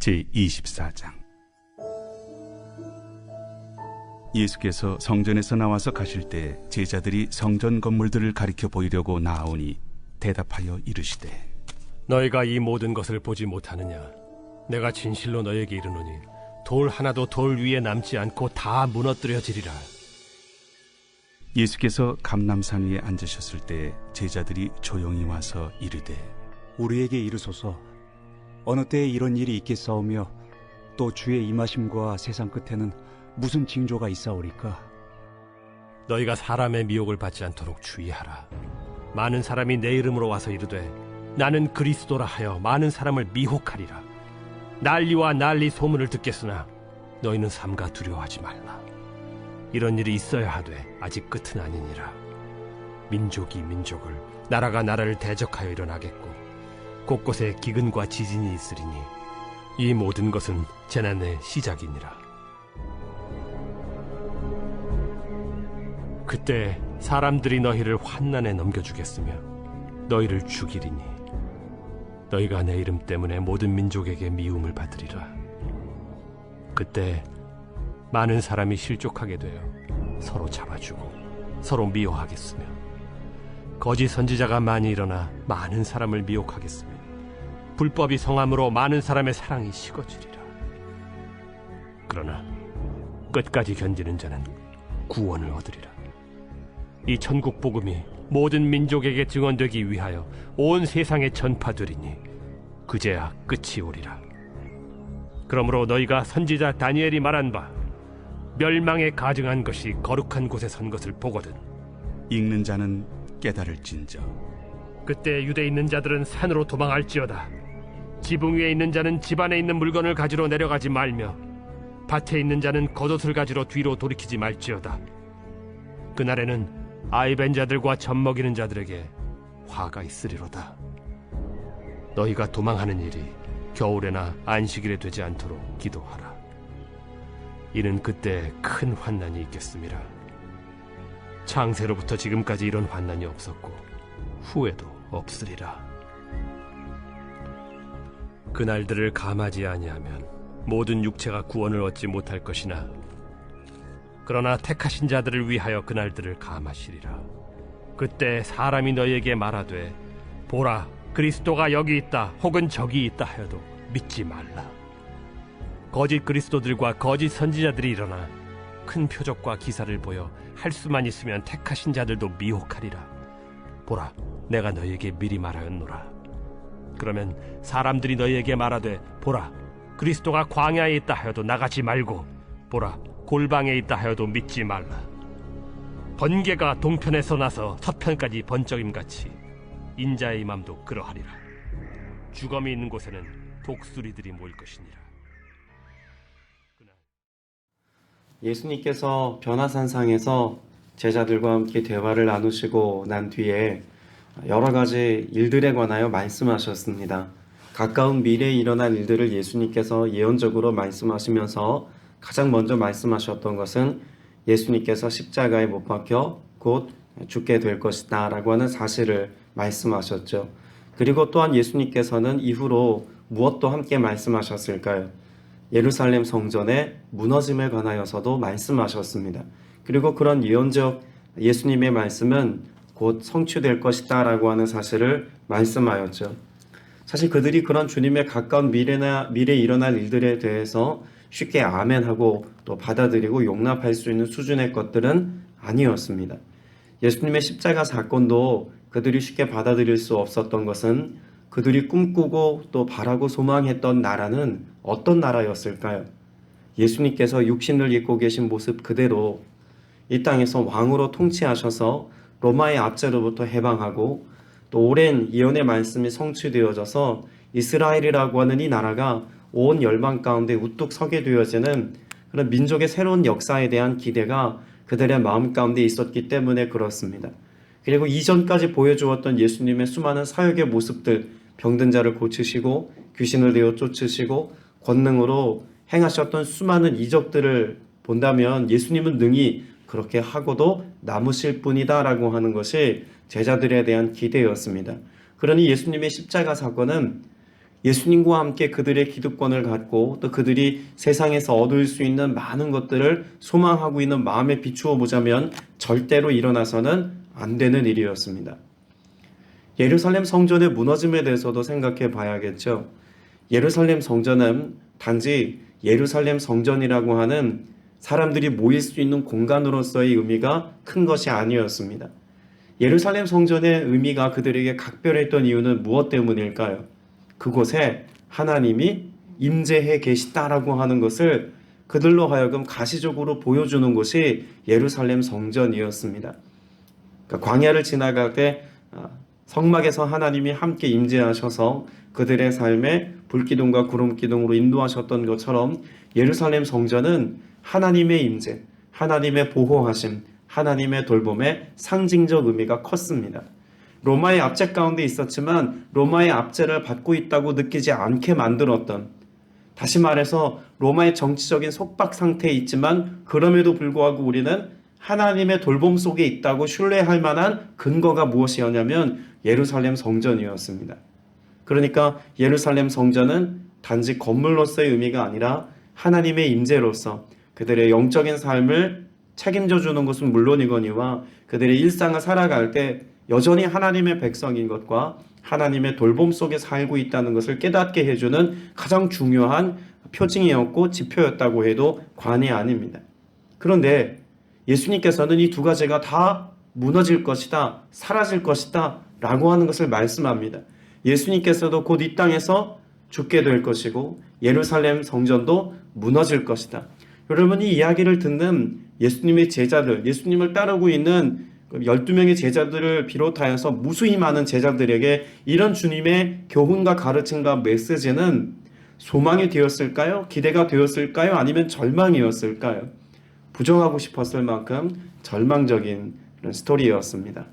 제24장. 예수께서 성전에서 나와서 가실 때 제자들이 성전 건물들을 가리켜 보이려고 나아오니 대답하여 이르시되, 너희가 이 모든 것을 보지 못하느냐? 내가 진실로 너희에게 이르노니 돌 하나도 돌 위에 남지 않고 다 무너뜨려지리라. 예수께서 감람산 위에 앉으셨을 때 제자들이 조용히 와서 이르되, 우리에게 이르소서, 어느 때에 이런 일이 있겠사오며 또 주의 임하심과 세상 끝에는 무슨 징조가 있사오리까? 너희가 사람의 미혹을 받지 않도록 주의하라. 많은 사람이 내 이름으로 와서 이르되 나는 그리스도라 하여 많은 사람을 미혹하리라. 난리와 난리 소문을 듣겠으나 너희는 삼가 두려워하지 말라. 이런 일이 있어야 하되 아직 끝은 아니니라. 민족이 민족을, 나라가 나라를 대적하여 일어나겠고 곳곳에 기근과 지진이 있으리니 이 모든 것은 재난의 시작이니라. 그때 사람들이 너희를 환난에 넘겨주겠으며 너희를 죽이리니 너희가 내 이름 때문에 모든 민족에게 미움을 받으리라. 그때 많은 사람이 실족하게 되어 서로 잡아주고 서로 미워하겠으며 거짓 선지자가 많이 일어나 많은 사람을 미혹하겠으며 불법이 성함으로 많은 사람의 사랑이 식어지리라. 그러나 끝까지 견디는 자는 구원을 얻으리라. 이 천국 복음이 모든 민족에게 증언되기 위하여 온 세상에 전파되리니 그제야 끝이 오리라. 그러므로 너희가 선지자 다니엘이 말한 바 멸망에 가증한 것이 거룩한 곳에 선 것을 보거든 읽는 자는 깨달을진저. 그때 유대에 있는 자들은 산으로 도망할지어다. 지붕 위에 있는 자는 집 안에 있는 물건을 가지러 내려가지 말며 밭에 있는 자는 겉옷을 가지러 뒤로 돌이키지 말지어다. 그날에는 아이벤 자들과 젖 먹이는 자들에게 화가 있으리로다. 너희가 도망하는 일이 겨울에나 안식일에 되지 않도록 기도하라. 이는 그때 큰 환난이 있겠음이라. 창세로부터 지금까지 이런 환난이 없었고 후에도 없으리라. 그날들을 감하지 아니하면 모든 육체가 구원을 얻지 못할 것이나 그러나 택하신 자들을 위하여 그날들을 감하시리라. 그때 사람이 너희에게 말하되 보라, 그리스도가 여기 있다 혹은 저기 있다 하여도 믿지 말라. 거짓 그리스도들과 거짓 선지자들이 일어나 큰 표적과 기사를 보여 할 수만 있으면 택하신 자들도 미혹하리라. 보라, 내가 너희에게 미리 말하였노라. 그러면 사람들이 너희에게 말하되 보라, 그리스도가 광야에 있다 하여도 나가지 말고 보라, 골방에 있다 하여도 믿지 말라. 번개가 동편에서 나서 서편까지 번쩍임같이 인자의 임함도 그러하리라. 주검이 있는 곳에는 독수리들이 모일 것이니라. 예수님께서 변화산상에서 제자들과 함께 대화를 나누시고 난 뒤에 여러 가지 일들에 관하여 말씀하셨습니다. 가까운 미래에 일어날 일들을 예수님께서 예언적으로 말씀하시면서 가장 먼저 말씀하셨던 것은 예수님께서 십자가에 못 박혀 곧 죽게 될 것이다 라고 하는 사실을 말씀하셨죠. 그리고 또한 예수님께서는 이후로 무엇도 함께 말씀하셨을까요? 예루살렘 성전의 무너짐에 관하여서도 말씀하셨습니다. 그리고 그런 예언적 예수님의 말씀은 곧 성취될 것이다 라고 하는 사실을 말씀하였죠. 사실 그들이 그런 주님의 가까운 미래에 일어날 일들에 대해서 쉽게 아멘하고 또 받아들이고 용납할 수 있는 수준의 것들은 아니었습니다. 예수님의 십자가 사건도 그들이 쉽게 받아들일 수 없었던 것은 그들이 꿈꾸고 또 바라고 소망했던 나라는 어떤 나라였을까요? 예수님께서 육신을 입고 계신 모습 그대로 이 땅에서 왕으로 통치하셔서 로마의 압제로부터 해방하고 또 오랜 예언의 말씀이 성취되어져서 이스라엘이라고 하는 이 나라가 온 열방 가운데 우뚝 서게 되어지는 그런 민족의 새로운 역사에 대한 기대가 그들의 마음 가운데 있었기 때문에 그렇습니다. 그리고 이전까지 보여주었던 예수님의 수많은 사역의 모습들, 병든 자를 고치시고 귀신을 내어 쫓으시고 권능으로 행하셨던 수많은 이적들을 본다면 예수님은 능히 그렇게 하고도 남으실 분이다 라고 하는 것이 제자들에 대한 기대였습니다. 그러니 예수님의 십자가 사건은 예수님과 함께 그들의 기득권을 갖고 또 그들이 세상에서 얻을 수 있는 많은 것들을 소망하고 있는 마음에 비추어 보자면 절대로 일어나서는 안 되는 일이었습니다. 예루살렘 성전의 무너짐에 대해서도 생각해 봐야겠죠. 예루살렘 성전은 단지 예루살렘 성전이라고 하는 사람들이 모일 수 있는 공간으로서의 의미가 큰 것이 아니었습니다. 예루살렘 성전의 의미가 그들에게 각별했던 이유는 무엇 때문일까요? 그곳에 하나님이 임재해 계시다라고 하는 것을 그들로 하여금 가시적으로 보여주는 곳이 예루살렘 성전이었습니다. 그러니까 광야를 지나갈 때 성막에서 하나님이 함께 임재하셔서 그들의 삶에 불기둥과 구름기둥으로 인도하셨던 것처럼 예루살렘 성전은 하나님의 임재, 하나님의 보호하심, 하나님의 돌봄의 상징적 의미가 컸습니다. 로마의 압제 가운데 있었지만 로마의 압제를 받고 있다고 느끼지 않게 만들었던, 다시 말해서 로마의 정치적인 속박 상태에 있지만 그럼에도 불구하고 우리는 하나님의 돌봄 속에 있다고 신뢰할 만한 근거가 무엇이었냐면 예루살렘 성전이었습니다. 그러니까 예루살렘 성전은 단지 건물로서의 의미가 아니라 하나님의 임재로서 그들의 영적인 삶을 책임져 주는 것은 물론이거니와 그들의 일상을 살아갈 때 여전히 하나님의 백성인 것과 하나님의 돌봄 속에 살고 있다는 것을 깨닫게 해주는 가장 중요한 표징이었고 지표였다고 해도 과언이 아닙니다. 그런데 예수님께서는 이 두 가지가 다 무너질 것이다, 사라질 것이다 라고 하는 것을 말씀합니다. 예수님께서도 곧 이 땅에서 죽게 될 것이고 예루살렘 성전도 무너질 것이다. 여러분, 이 이야기를 듣는 예수님의 제자들, 예수님을 따르고 있는 12명의 제자들을 비롯하여서 무수히 많은 제자들에게 이런 주님의 교훈과 가르침과 메시지는 소망이 되었을까요? 기대가 되었을까요? 아니면 절망이었을까요? 부정하고 싶었을 만큼 절망적인 그런 스토리였습니다.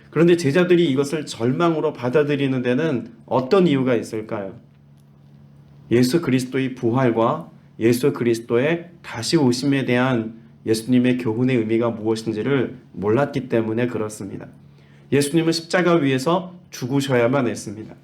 그런데 제자들이 이것을 절망으로 받아들이는 데는 어떤 이유가 있을까요? 예수 그리스도의 부활과 예수 그리스도의 다시 오심에 대한 예수님의 교훈의 의미가 무엇인지를 몰랐기 때문에 그렇습니다. 예수님은 십자가 위에서 죽으셔야만 했습니다.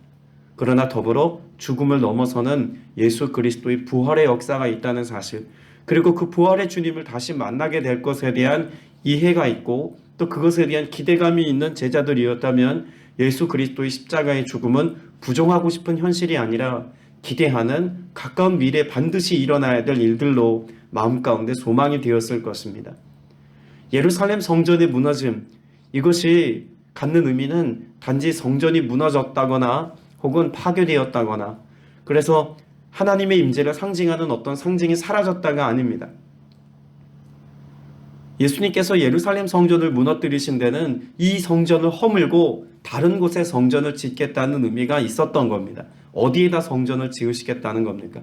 그러나 더불어 죽음을 넘어서는 예수 그리스도의 부활의 역사가 있다는 사실, 그리고 그 부활의 주님을 다시 만나게 될 것에 대한 이해가 있고 또 그것에 대한 기대감이 있는 제자들이었다면 예수 그리스도의 십자가의 죽음은 부정하고 싶은 현실이 아니라 기대하는 가까운 미래에 반드시 일어나야 될 일들로 마음 가운데 소망이 되었을 것입니다. 예루살렘 성전의 무너짐, 이것이 갖는 의미는 단지 성전이 무너졌다거나 혹은 파괴되었다거나 그래서 하나님의 임재를 상징하는 어떤 상징이 사라졌다가 아닙니다. 예수님께서 예루살렘 성전을 무너뜨리신 데는 이 성전을 허물고 다른 곳에 성전을 짓겠다는 의미가 있었던 겁니다. 어디에다 성전을 지으시겠다는 겁니까?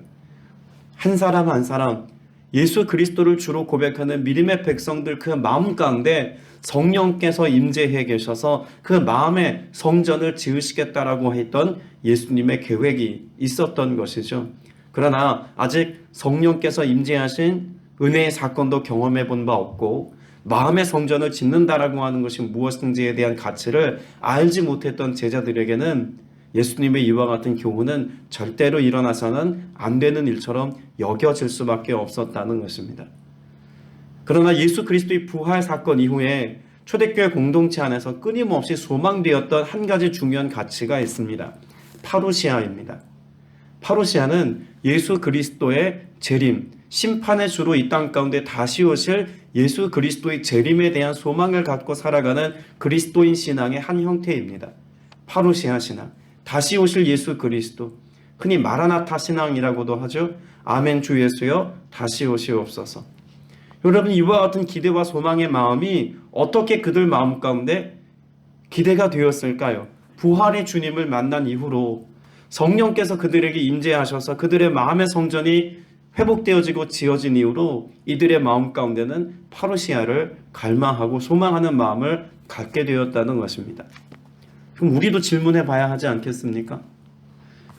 한 사람 한 사람 예수 그리스도를 주로 고백하는 믿음의 백성들 그 마음 가운데 성령께서 임재해 계셔서 그 마음에 성전을 지으시겠다라고 했던 예수님의 계획이 있었던 것이죠. 그러나 아직 성령께서 임재하신 은혜의 사건도 경험해 본 바 없고 마음의 성전을 짓는다라고 하는 것이 무엇인지에 대한 가치를 알지 못했던 제자들에게는 예수님의 이와 같은 교훈은 절대로 일어나서는 안 되는 일처럼 여겨질 수밖에 없었다는 것입니다. 그러나 예수 그리스도의 부활 사건 이후에 초대교회 공동체 안에서 끊임없이 소망되었던 한 가지 중요한 가치가 있습니다. 파루시아입니다. 파루시아는 예수 그리스도의 재림, 심판의 주로 이 땅 가운데 다시 오실 예수 그리스도의 재림에 대한 소망을 갖고 살아가는 그리스도인 신앙의 한 형태입니다. 파루시아 신앙, 다시 오실 예수 그리스도, 흔히 마라나타 신앙이라고도 하죠. 아멘 주 예수여 다시 오시옵소서. 여러분, 이와 같은 기대와 소망의 마음이 어떻게 그들 마음 가운데 기대가 되었을까요? 부활의 주님을 만난 이후로 성령께서 그들에게 임재하셔서 그들의 마음의 성전이 회복되어지고 지어진 이후로 이들의 마음 가운데는 파루시아를 갈망하고 소망하는 마음을 갖게 되었다는 것입니다. 그럼 우리도 질문해 봐야 하지 않겠습니까?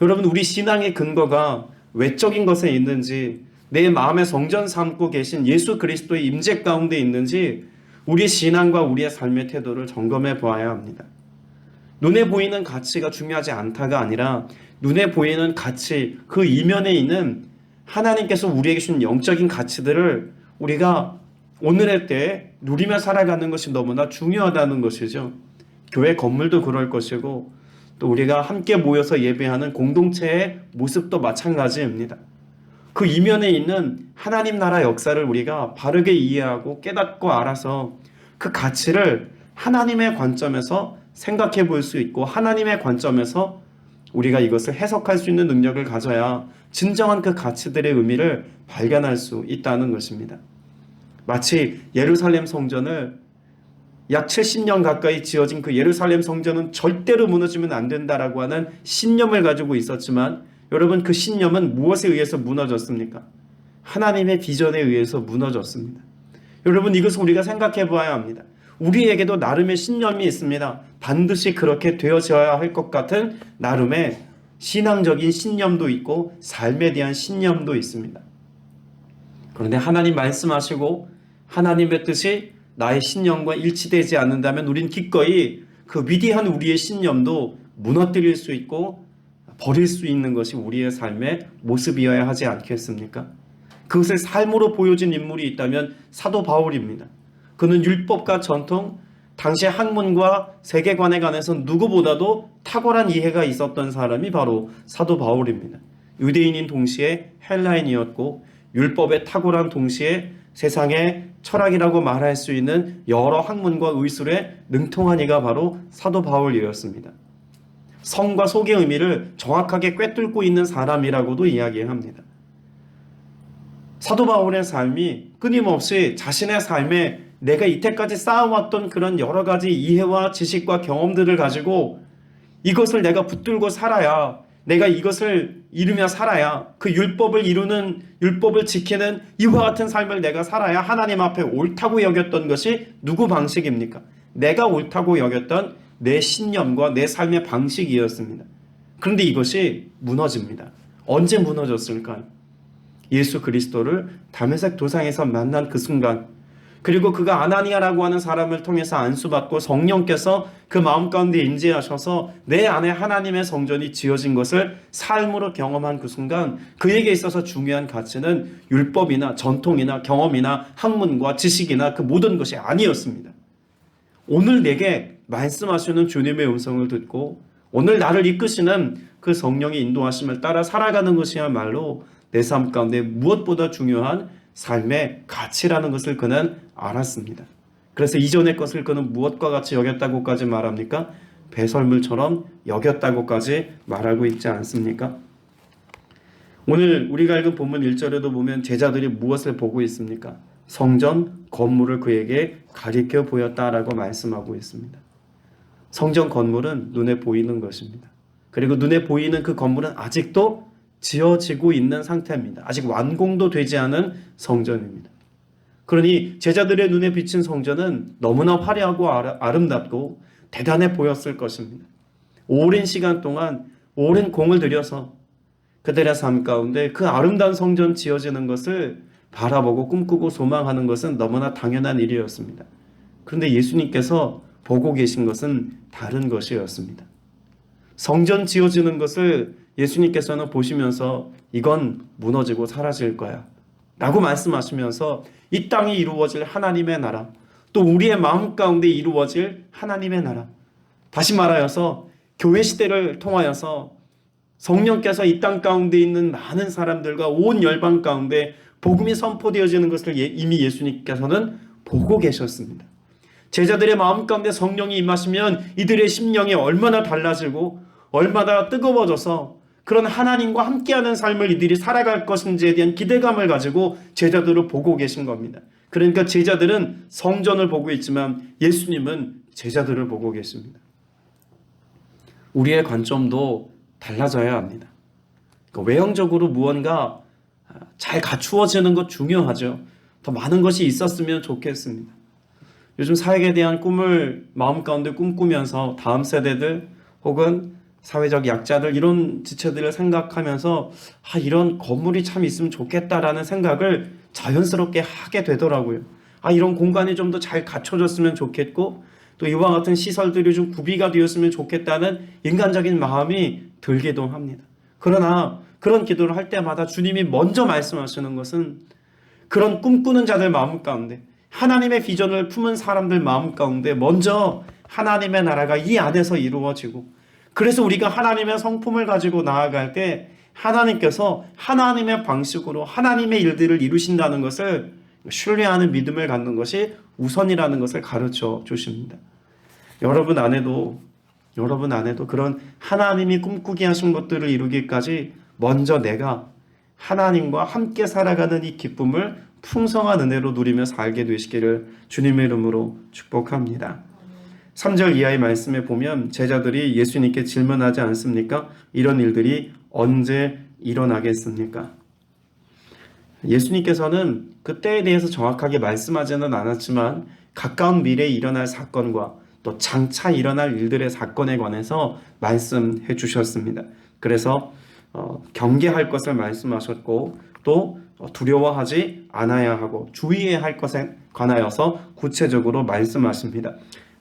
여러분, 우리 신앙의 근거가 외적인 것에 있는지 내 마음의 성전 삼고 계신 예수 그리스도의 임재 가운데 있는지 우리의 신앙과 우리의 삶의 태도를 점검해 보아야 합니다. 눈에 보이는 가치가 중요하지 않다가 아니라 눈에 보이는 가치, 그 이면에 있는 하나님께서 우리에게 주신 영적인 가치들을 우리가 오늘의 때에 누리며 살아가는 것이 너무나 중요하다는 것이죠. 교회 건물도 그럴 것이고 또 우리가 함께 모여서 예배하는 공동체의 모습도 마찬가지입니다. 그 이면에 있는 하나님 나라 역사를 우리가 바르게 이해하고 깨닫고 알아서 그 가치를 하나님의 관점에서 생각해 볼 수 있고 하나님의 관점에서 우리가 이것을 해석할 수 있는 능력을 가져야 진정한 그 가치들의 의미를 발견할 수 있다는 것입니다. 마치 예루살렘 성전을 약 70년 가까이 지어진 그 예루살렘 성전은 절대로 무너지면 안 된다라고 하는 신념을 가지고 있었지만 여러분, 그 신념은 무엇에 의해서 무너졌습니까? 하나님의 비전에 의해서 무너졌습니다. 여러분, 이것을 우리가 생각해 봐야 합니다. 우리에게도 나름의 신념이 있습니다. 반드시 그렇게 되어져야 할 것 같은 나름의 신앙적인 신념도 있고 삶에 대한 신념도 있습니다. 그런데 하나님 말씀하시고 하나님의 뜻이 나의 신념과 일치되지 않는다면 우린 기꺼이 그 위대한 우리의 신념도 무너뜨릴 수 있고 버릴 수 있는 것이 우리의 삶의 모습이어야 하지 않겠습니까? 그것을 삶으로 보여준 인물이 있다면 사도 바울입니다. 그는 율법과 전통, 당시의 학문과 세계관에 관해서 누구보다도 탁월한 이해가 있었던 사람이 바로 사도 바울입니다. 유대인인 동시에 헬라인이었고 율법에 탁월한 동시에 세상의 철학이라고 말할 수 있는 여러 학문과 의술에 능통한 이가 바로 사도 바울이었습니다. 성과 속의 의미를 정확하게 꿰뚫고 있는 사람이라고도 이야기합니다. 사도 바울의 삶이 끊임없이 자신의 삶에 내가 이때까지 쌓아왔던 그런 여러 가지 이해와 지식과 경험들을 가지고 이것을 내가 붙들고 살아야, 내가 이것을 이루며 살아야, 그 율법을 지키는 이와 같은 삶을 내가 살아야 하나님 앞에 옳다고 여겼던 것이 누구 방식입니까? 내가 옳다고 여겼던 내 신념과 내 삶의 방식이었습니다. 그런데 이것이 무너집니다. 언제 무너졌을까요? 예수 그리스도를 다메섹 도상에서 만난 그 순간, 그리고 그가 아나니아라고 하는 사람을 통해서 안수받고 성령께서 그 마음 가운데 임재하셔서 내 안에 하나님의 성전이 지어진 것을 삶으로 경험한 그 순간, 그에게 있어서 중요한 가치는 율법이나 전통이나 경험이나 학문과 지식이나 그 모든 것이 아니었습니다. 오늘 내게 말씀하시는 주님의 음성을 듣고 오늘 나를 이끄시는 그 성령의 인도하심을 따라 살아가는 것이야말로 내 삶 가운데 무엇보다 중요한 삶의 가치라는 것을 그는 알았습니다. 그래서 이전의 것을 그는 무엇과 같이 여겼다고까지 말합니까? 배설물처럼 여겼다고까지 말하고 있지 않습니까? 오늘 우리가 읽은 본문 1절에도 보면 제자들이 무엇을 보고 있습니까? 성전 건물을 그에게 가리켜 보였다라고 말씀하고 있습니다. 성전 건물은 눈에 보이는 것입니다. 그리고 눈에 보이는 그 건물은 아직도 지어지고 있는 상태입니다. 아직 완공도 되지 않은 성전입니다. 그러니 제자들의 눈에 비친 성전은 너무나 화려하고 아름답고 대단해 보였을 것입니다. 오랜 시간 동안 오랜 공을 들여서 그들의 삶 가운데 그 아름다운 성전 지어지는 것을 바라보고 꿈꾸고 소망하는 것은 너무나 당연한 일이었습니다. 그런데 예수님께서 보고 계신 것은 다른 것이었습니다. 성전 지어지는 것을 예수님께서는 보시면서 이건 무너지고 사라질 거야 라고 말씀하시면서 이 땅에 이루어질 하나님의 나라, 또 우리의 마음 가운데 이루어질 하나님의 나라, 다시 말하여서 교회 시대를 통하여서 성령께서 이 땅 가운데 있는 많은 사람들과 온 열방 가운데 복음이 선포되어지는 것을 이미 예수님께서는 보고 계셨습니다. 제자들의 마음 가운데 성령이 임하시면 이들의 심령이 얼마나 달라지고 얼마나 뜨거워져서 그런 하나님과 함께하는 삶을 이들이 살아갈 것인지에 대한 기대감을 가지고 제자들을 보고 계신 겁니다. 그러니까 제자들은 성전을 보고 있지만 예수님은 제자들을 보고 계십니다. 우리의 관점도 달라져야 합니다. 그러니까 외형적으로 무언가 잘 갖추어지는 것 중요하죠. 더 많은 것이 있었으면 좋겠습니다. 요즘 사역에 대한 꿈을 마음 가운데 꿈꾸면서 다음 세대들 혹은 사회적 약자들 이런 지체들을 생각하면서 이런 건물이 참 있으면 좋겠다라는 생각을 자연스럽게 하게 되더라고요. 이런 공간이 좀 더 잘 갖춰졌으면 좋겠고 또 이와 같은 시설들이 좀 구비가 되었으면 좋겠다는 인간적인 마음이 들기도 합니다. 그러나 그런 기도를 할 때마다 주님이 먼저 말씀하시는 것은 그런 꿈꾸는 자들 마음 가운데, 하나님의 비전을 품은 사람들 마음 가운데 먼저 하나님의 나라가 이 안에서 이루어지고, 그래서 우리가 하나님의 성품을 가지고 나아갈 때 하나님께서 하나님의 방식으로 하나님의 일들을 이루신다는 것을 신뢰하는 믿음을 갖는 것이 우선이라는 것을 가르쳐 주십니다. 여러분 안에도 그런 하나님이 꿈꾸게 하신 것들을 이루기까지 먼저 내가 하나님과 함께 살아가는 이 기쁨을 풍성한 은혜로 누리며 살게 되시기를 주님의 이름으로 축복합니다. 3절 이하의 말씀에 보면 제자들이 예수님께 질문하지 않습니까? 이런 일들이 언제 일어나겠습니까? 예수님께서는 그때에 대해서 정확하게 말씀하지는 않았지만 가까운 미래에 일어날 사건과 또 장차 일어날 일들의 사건에 관해서 말씀해 주셨습니다. 그래서 경계할 것을 말씀하셨고 또 두려워하지 않아야 하고 주의해야 할 것에 관하여서 구체적으로 말씀하십니다.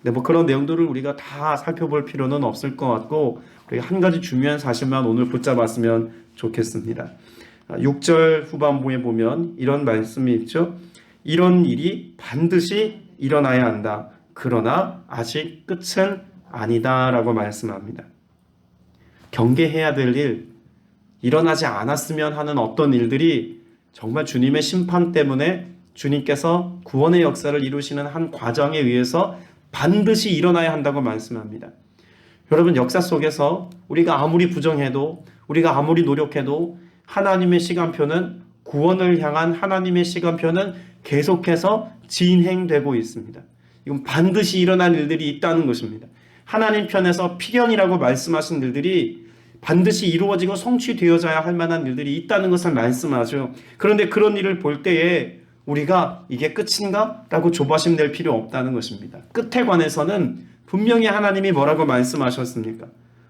네, 그런 내용들을 우리가 다 살펴볼 필요는 없을 것 같고 우리가 한 가지 중요한 사실만 오늘 붙잡았으면 좋겠습니다. 6절 후반부에 보면 이런 말씀이 있죠. 이런 일이 반드시 일어나야 한다. 그러나 아직 끝은 아니다 라고 말씀합니다. 경계해야 될 일, 일어나지 않았으면 하는 어떤 일들이 정말 주님의 심판 때문에 주님께서 구원의 역사를 이루시는 한 과정에 의해서 반드시 일어나야 한다고 말씀합니다. 여러분, 역사 속에서 우리가 아무리 부정해도, 우리가 아무리 노력해도 하나님의 시간표는, 구원을 향한 하나님의 시간표는 계속해서 진행되고 있습니다. 이건 반드시 일어날 일들이 있다는 것입니다. 하나님 편에서 필연이라고 말씀하신 일들이 반드시 이루어지고 성취되어져야 할 만한 일들이 있다는 것을 말씀하죠. 그런데 그런 일을 볼 때에 우리가 이게 끝인가? 라고 조바심 낼 필요 없다는 것입니다. 끝에 관해서는 분명히 하나님이 뭐라고 말씀하셨습니까?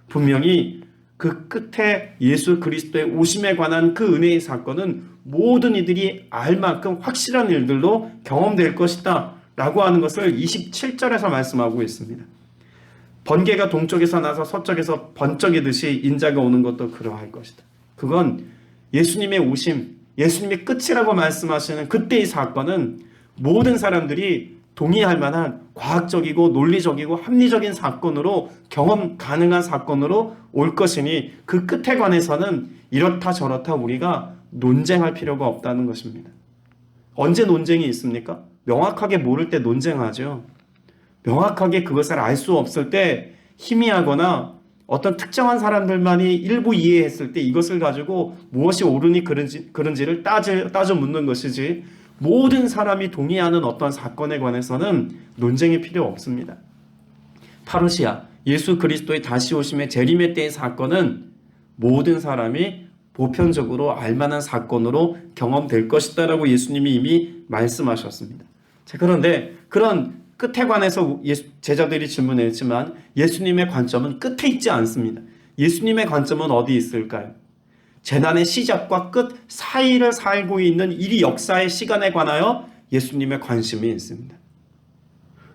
분명히 그 끝에 예수 그리스도의 오심에 관한 그 은혜의 사건은 모든 이들이 알 만큼 확실한 일들로 경험될 것이다 라고 하는 것을 27절에서 말씀하고 있습니다. 번개가 동쪽에서 나서 서쪽에서 번쩍이듯이 인자가 오는 것도 그러할 것이다. 그건 예수님의 오심, 예수님의 끝이라고 말씀하시는 그때의 사건은 모든 사람들이 동의할 만한 과학적이고 논리적이고 합리적인 사건으로, 경험 가능한 사건으로 올 것이니 그 끝에 관해서는 이렇다 저렇다 우리가 논쟁할 필요가 없다는 것입니다. 언제 논쟁이 있습니까? 명확하게 모를 때 논쟁하죠. 명확하게 그것을 알 수 없을 때 희미하거나 어떤 특정한 사람들만이 일부 이해했을 때 이것을 가지고 무엇이 옳으니 그른지를 따져 묻는 것이지, 모든 사람이 동의하는 어떤 사건에 관해서는 논쟁이 필요 없습니다. 파루시아, 예수 그리스도의 다시 오심의 재림의 때의 사건은 모든 사람이 보편적으로 알만한 사건으로 경험될 것이다 라고 예수님이 이미 말씀하셨습니다. 자, 그런데 그런 끝에 관해서 제자들이 질문했지만 예수님의 관점은 끝에 있지 않습니다. 예수님의 관점은 어디 있을까요? 재난의 시작과 끝 사이를 살고 있는 이 역사의 시간에 관하여 예수님의 관심이 있습니다.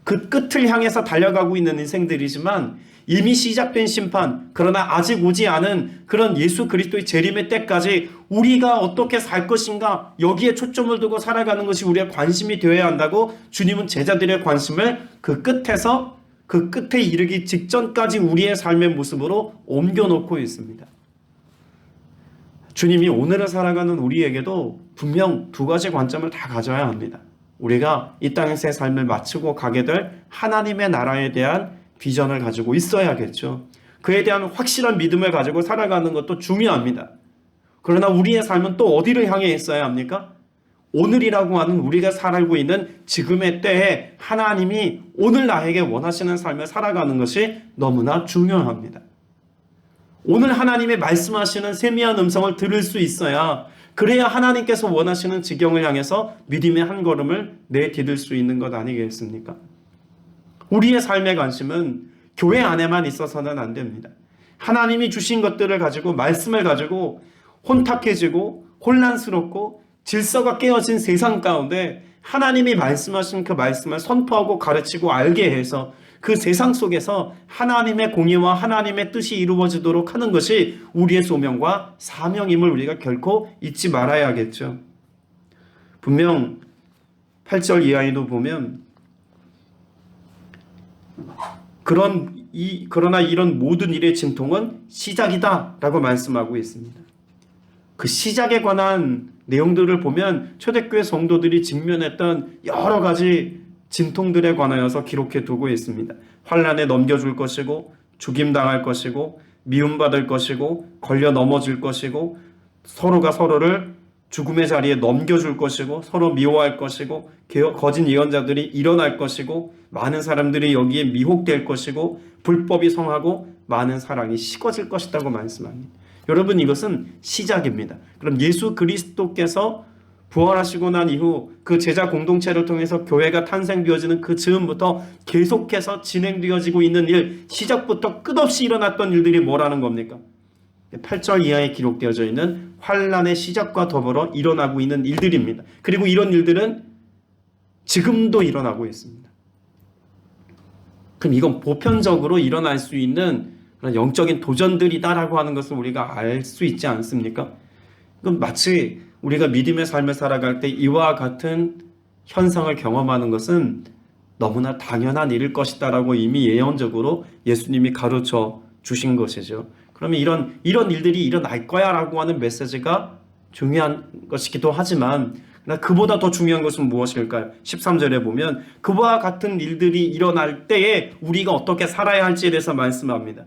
그 끝을 향해서 달려가고 있는 인생들이지만 이미 시작된 심판, 그러나 아직 오지 않은 그런 예수 그리스도의 재림의 때까지 우리가 어떻게 살 것인가, 여기에 초점을 두고 살아가는 것이 우리의 관심이 되어야 한다고 주님은 제자들의 관심을 그 끝에서 그 끝에 이르기 직전까지 우리의 삶의 모습으로 옮겨놓고 있습니다. 주님이 오늘을 살아가는 우리에게도 분명 두 가지 관점을 다 가져야 합니다. 우리가 이 땅에서의 삶을 마치고 가게 될 하나님의 나라에 대한 비전을 가지고 있어야겠죠. 그에 대한 확실한 믿음을 가지고 살아가는 것도 중요합니다. 그러나 우리의 삶은 또 어디를 향해 있어야 합니까? 오늘이라고 하는 우리가 살고 있는 지금의 때에 하나님이 오늘 나에게 원하시는 삶을 살아가는 것이 너무나 중요합니다. 오늘 하나님의 말씀하시는 세미한 음성을 들을 수 있어야, 그래야 하나님께서 원하시는 지경을 향해서 믿음의 한 걸음을 내디딜 수 있는 것 아니겠습니까? 우리의 삶의 관심은 교회 안에만 있어서는 안 됩니다. 하나님이 주신 것들을 가지고, 말씀을 가지고 혼탁해지고 혼란스럽고 질서가 깨어진 세상 가운데 하나님이 말씀하신 그 말씀을 선포하고 가르치고 알게 해서 그 세상 속에서 하나님의 공의와 하나님의 뜻이 이루어지도록 하는 것이 우리의 소명과 사명임을 우리가 결코 잊지 말아야겠죠. 분명 8절 이하에도 보면 그러나 이런 모든 일의 진통은 시작이다 라고 말씀하고 있습니다. 그 시작에 관한 내용들을 보면 초대교회 성도들이 직면했던 여러 가지 진통들에 관하여서 기록해 두고 있습니다. 환난에 넘겨줄 것이고, 죽임당할 것이고, 미움받을 것이고, 걸려 넘어질 것이고, 서로가 서로를 죽음의 자리에 넘겨줄 것이고, 서로 미워할 것이고, 거짓 예언자들이 일어날 것이고, 많은 사람들이 여기에 미혹될 것이고, 불법이 성하고 많은 사랑이 식어질 것이라고 말씀합니다. 여러분, 이것은 시작입니다. 그럼 예수 그리스도께서 부활하시고 난 이후 그 제자 공동체를 통해서 교회가 탄생되어지는 그 즈음부터 계속해서 진행되어지고 있는 일, 시작부터 끝없이 일어났던 일들이 뭐라는 겁니까? 8절 이하에 기록되어져 있는 환난의 시작과 더불어 일어나고 있는 일들입니다. 그리고 이런 일들은 지금도 일어나고 있습니다. 그럼 이건 보편적으로 일어날 수 있는 그런 영적인 도전들이다라고 하는 것을 우리가 알 수 있지 않습니까? 그럼 마치 우리가 믿음의 삶을 살아갈 때 이와 같은 현상을 경험하는 것은 너무나 당연한 일일 것이다라고 이미 예언적으로 예수님이 가르쳐 주신 것이죠. 그러면 이런 일들이 일어날 거야라고 하는 메시지가 중요한 것이기도 하지만 그보다 더 중요한 것은 무엇일까요? 13절에 보면 그와 같은 일들이 일어날 때에 우리가 어떻게 살아야 할지에 대해서 말씀합니다.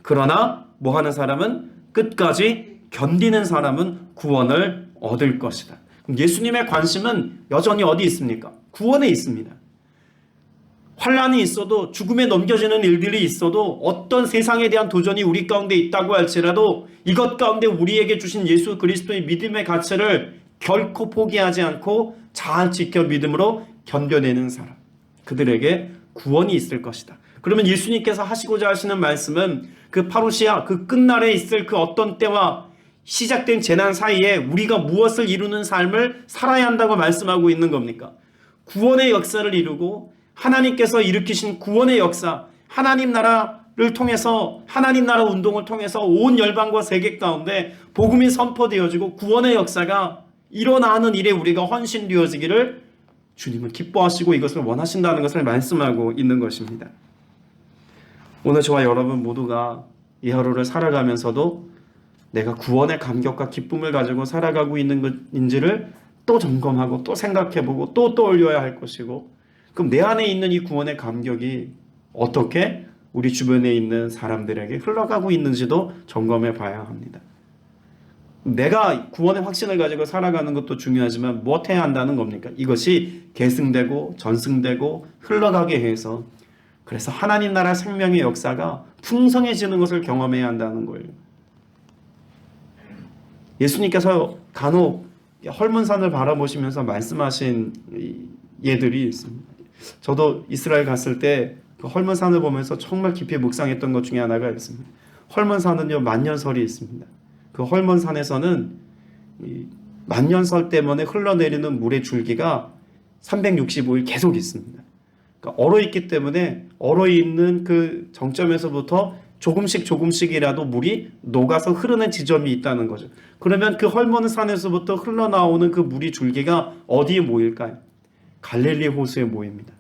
그러나 뭐 하는 사람은 끝까지 견디는 사람은 구원을 얻을 것이다. 예수님의 관심은 여전히 어디 있습니까? 구원에 있습니다. 환난이 있어도, 죽음에 넘겨지는 일들이 있어도, 어떤 세상에 대한 도전이 우리 가운데 있다고 할지라도 이것 가운데 우리에게 주신 예수 그리스도의 믿음의 가치를 결코 포기하지 않고 잘 지켜 믿음으로 견뎌내는 사람, 그들에게 구원이 있을 것이다. 그러면 예수님께서 하시고자 하시는 말씀은 그 파루시아, 그 끝날에 있을 그 어떤 때와 시작된 재난 사이에 우리가 무엇을 이루는 삶을 살아야 한다고 말씀하고 있는 겁니까? 구원의 역사를 이루고 하나님께서 일으키신 구원의 역사, 하나님 나라를 통해서, 하나님 나라 운동을 통해서 온 열방과 세계 가운데 복음이 선포되어지고 구원의 역사가 일어나는 일에 우리가 헌신되어지기를 주님은 기뻐하시고 이것을 원하신다는 것을 말씀하고 있는 것입니다. 오늘 저와 여러분 모두가 이 하루를 살아가면서도 내가 구원의 감격과 기쁨을 가지고 살아가고 있는 것인지를 또 점검하고 또 생각해보고 또 떠올려야 할 것이고, 그럼 내 안에 있는 이 구원의 감격이 어떻게 우리 주변에 있는 사람들에게 흘러가고 있는지도 점검해 봐야 합니다. 내가 구원의 확신을 가지고 살아가는 것도 중요하지만 무엇 해야 한다는 겁니까? 이것이 계승되고 전승되고 흘러가게 해서, 그래서 하나님 나라 생명의 역사가 풍성해지는 것을 경험해야 한다는 거예요. 예수님께서 간혹 헐문산을 바라보시면서 말씀하신 예들이 있습니다. 저도 이스라엘 갔을 때 그 헐문산을 보면서 정말 깊이 묵상했던 것 중에 하나가 있습니다. 헐문산은요, 만년설이 있습니다. 그 헐몬산에서는 만년설 때문에 흘러내리는 물의 줄기가 365일 계속 있습니다. 그러니까 얼어있기 때문에 얼어있는 그 정점에서부터 조금씩이라도 물이 녹아서 흐르는 지점이 있다는 거죠. 그러면 그 헐몬산에서부터 흘러나오는 그 물이 줄기가 어디에 모일까요? 갈릴리 호수에 모입니다.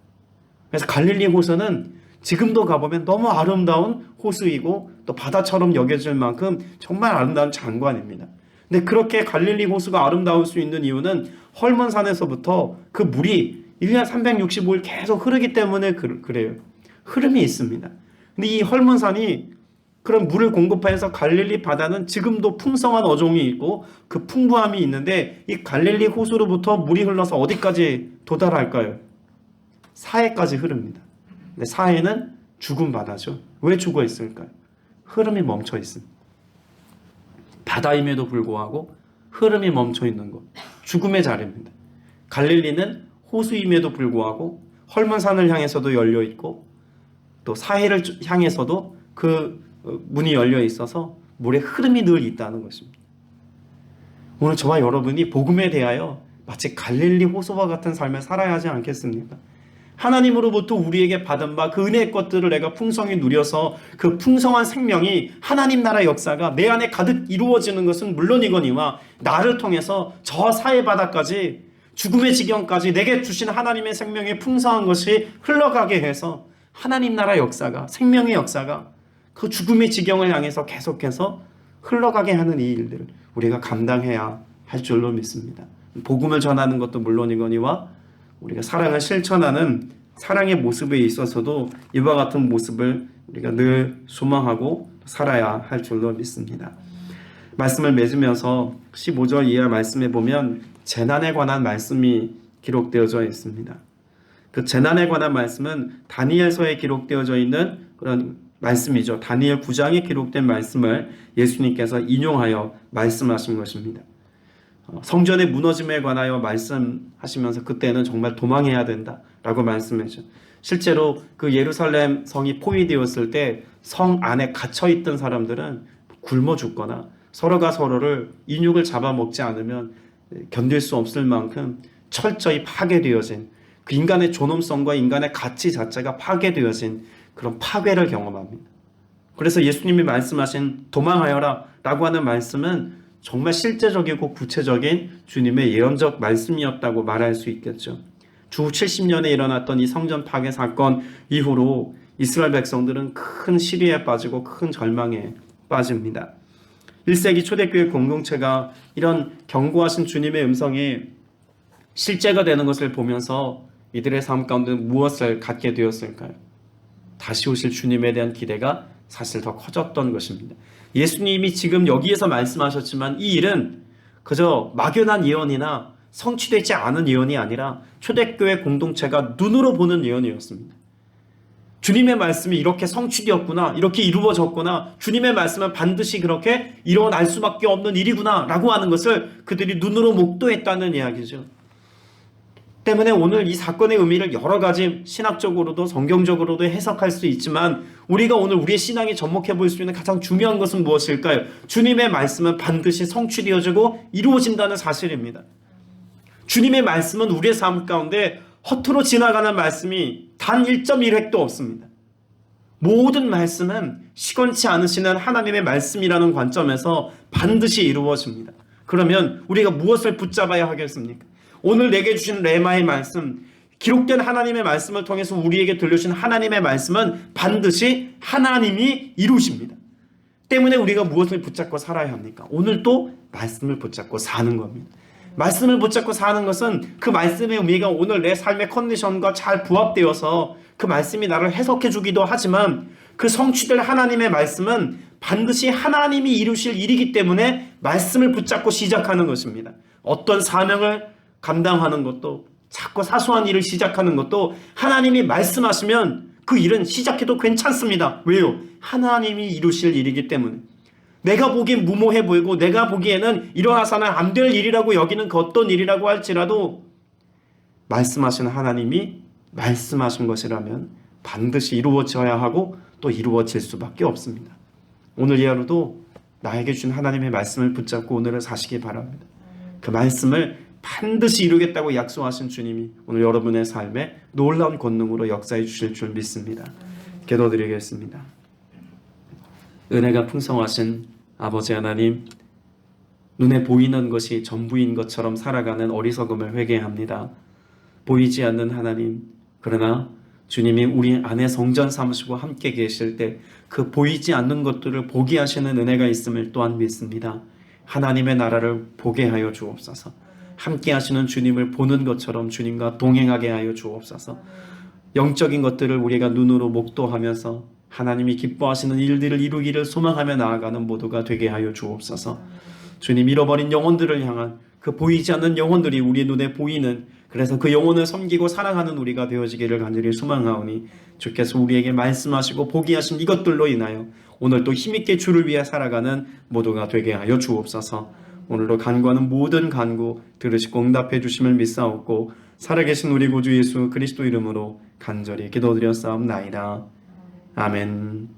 그래서 갈릴리 호수는 지금도 가보면 너무 아름다운 호수이고 또 바다처럼 여겨질 만큼 정말 아름다운 장관입니다. 근데 그렇게 갈릴리 호수가 아름다울 수 있는 이유는 헐몬산에서부터 그 물이 1년 365일 계속 흐르기 때문에 그래요. 흐름이 있습니다. 근데 이 헐몬산이 그런 물을 공급해서 갈릴리 바다는 지금도 풍성한 어종이 있고 그 풍부함이 있는데, 이 갈릴리 호수로부터 물이 흘러서 어디까지 도달할까요? 사해까지 흐릅니다. 근데 사해는 죽은 바다죠. 왜 죽어 있을까요? 흐름이 멈춰 있습니다. 바다임에도 불구하고 흐름이 멈춰 있는 곳, 죽음의 자리입니다. 갈릴리는 호수임에도 불구하고 헐몬산을 향해서도 열려 있고 또 사해를 향해서도 그 문이 열려 있어서 물의 흐름이 늘 있다는 것입니다. 오늘 저와 여러분이 복음에 대하여 마치 갈릴리 호수와 같은 삶을 살아야 하지 않겠습니까? 하나님으로부터 우리에게 받은 바 그 은혜의 것들을 내가 풍성히 누려서 그 풍성한 생명이 하나님 나라 역사가 내 안에 가득 이루어지는 것은 물론이거니와 나를 통해서 저 사해 바다까지 죽음의 지경까지 내게 주신 하나님의 생명의 풍성한 것이 흘러가게 해서 하나님 나라 역사가, 생명의 역사가 그 죽음의 지경을 향해서 계속해서 흘러가게 하는 이 일들을 우리가 감당해야 할 줄로 믿습니다. 복음을 전하는 것도 물론이거니와 우리가 사랑을 실천하는 사랑의 모습에 있어서도 이와 같은 모습을 우리가 늘 소망하고 살아야 할 줄로 믿습니다. 말씀을 맺으면서 15절 이하 말씀에 보면 재난에 관한 말씀이 기록되어져 있습니다. 그 재난에 관한 말씀은 다니엘서에 기록되어져 있는 그런 말씀이죠. 다니엘 9장에 기록된 말씀을 예수님께서 인용하여 말씀하신 것입니다. 성전의 무너짐에 관하여 말씀하시면서 그때는 정말 도망해야 된다라고 말씀했죠. 실제로 그 예루살렘 성이 포위되었을 때 성 안에 갇혀있던 사람들은 굶어 죽거나 서로가 서로를 인육을 잡아먹지 않으면 견딜 수 없을 만큼 철저히 파괴되어진 그 인간의 존엄성과 인간의 가치 자체가 파괴되어진 그런 파괴를 경험합니다. 그래서 예수님이 말씀하신 도망하여라 라고 하는 말씀은 정말 실제적이고 구체적인 주님의 예언적 말씀이었다고 말할 수 있겠죠. 주 70년에 일어났던 이 성전 파괴 사건 이후로 이스라엘 백성들은 큰 시리에 빠지고 큰 절망에 빠집니다. 1세기 초대교회 공동체가 이런 경고하신 주님의 음성이 실제가 되는 것을 보면서 이들의 삶 가운데 무엇을 갖게 되었을까요? 다시 오실 주님에 대한 기대가 사실 더 커졌던 것입니다. 예수님이 지금 여기에서 말씀하셨지만 이 일은 그저 막연한 예언이나 성취되지 않은 예언이 아니라 초대교회 공동체가 눈으로 보는 예언이었습니다. 주님의 말씀이 이렇게 성취되었구나, 이렇게 이루어졌구나, 주님의 말씀은 반드시 그렇게 일어날 수밖에 없는 일이구나 라고 하는 것을 그들이 눈으로 목도했다는 이야기죠. 때문에 오늘 이 사건의 의미를 여러 가지 신학적으로도 성경적으로도 해석할 수 있지만 우리가 오늘 우리의 신앙에 접목해 볼 수 있는 가장 중요한 것은 무엇일까요? 주님의 말씀은 반드시 성취되어지고 이루어진다는 사실입니다. 주님의 말씀은 우리의 삶 가운데 허투루 지나가는 말씀이 단 1.1획도 없습니다. 모든 말씀은 시건치 않으시는 하나님의 말씀이라는 관점에서 반드시 이루어집니다. 그러면 우리가 무엇을 붙잡아야 하겠습니까? 오늘 내게 주신 레마의 말씀, 기록된 하나님의 말씀을 통해서 우리에게 들려주신 하나님의 말씀은 반드시 하나님이 이루십니다. 때문에 우리가 무엇을 붙잡고 살아야 합니까? 오늘 또 말씀을 붙잡고 사는 겁니다. 말씀을 붙잡고 사는 것은 그 말씀의 의미가 오늘 내 삶의 컨디션과 잘 부합되어서 그 말씀이 나를 해석해 주기도 하지만 그 성취될 하나님의 말씀은 반드시 하나님이 이루실 일이기 때문에 말씀을 붙잡고 시작하는 것입니다. 어떤 사명을 감당하는 것도 자꾸 사소한 일을 시작하는 것도 하나님이 말씀하시면 그 일은 시작해도 괜찮습니다. 왜요? 하나님이 이루실 일이기 때문에. 내가 보기엔 무모해 보이고 내가 보기에는 일어나서는 안 될 일이라고 여기는 그 어떤 일이라고 할지라도 말씀하신 하나님이 말씀하신 것이라면 반드시 이루어져야 하고 또 이루어질 수밖에 없습니다. 오늘 이 하루도 나에게 주신 하나님의 말씀을 붙잡고 오늘을 사시기 바랍니다. 그 말씀을 반드시 이루겠다고 약속하신 주님이 오늘 여러분의 삶에 놀라운 권능으로 역사해 주실 줄 믿습니다. 기도드리겠습니다. 은혜가 풍성하신 아버지 하나님, 눈에 보이는 것이 전부인 것처럼 살아가는 어리석음을 회개합니다. 보이지 않는 하나님, 그러나 주님이 우리 안에 성전 삼으시고 함께 계실 때 그 보이지 않는 것들을 보게 하시는 은혜가 있음을 또한 믿습니다. 하나님의 나라를 보게 하여 주옵소서. 함께 하시는 주님을 보는 것처럼 주님과 동행하게 하여 주옵소서. 영적인 것들을 우리가 눈으로 목도하면서 하나님이 기뻐하시는 일들을 이루기를 소망하며 나아가는 모두가 되게 하여 주옵소서. 주님, 잃어버린 영혼들을 향한 그 보이지 않는 영혼들이 우리 눈에 보이는, 그래서 그 영혼을 섬기고 사랑하는 우리가 되어지기를 간절히 소망하오니 주께서 우리에게 말씀하시고 보게 하신 이것들로 인하여 오늘 또 힘있게 주를 위해 살아가는 모두가 되게 하여 주옵소서. 오늘도 간구하는 모든 간구 들으시고 응답해 주심을 믿사옵고 살아계신 우리 구주 예수 그리스도 이름으로 간절히 기도드렸사옵나이다. 아멘.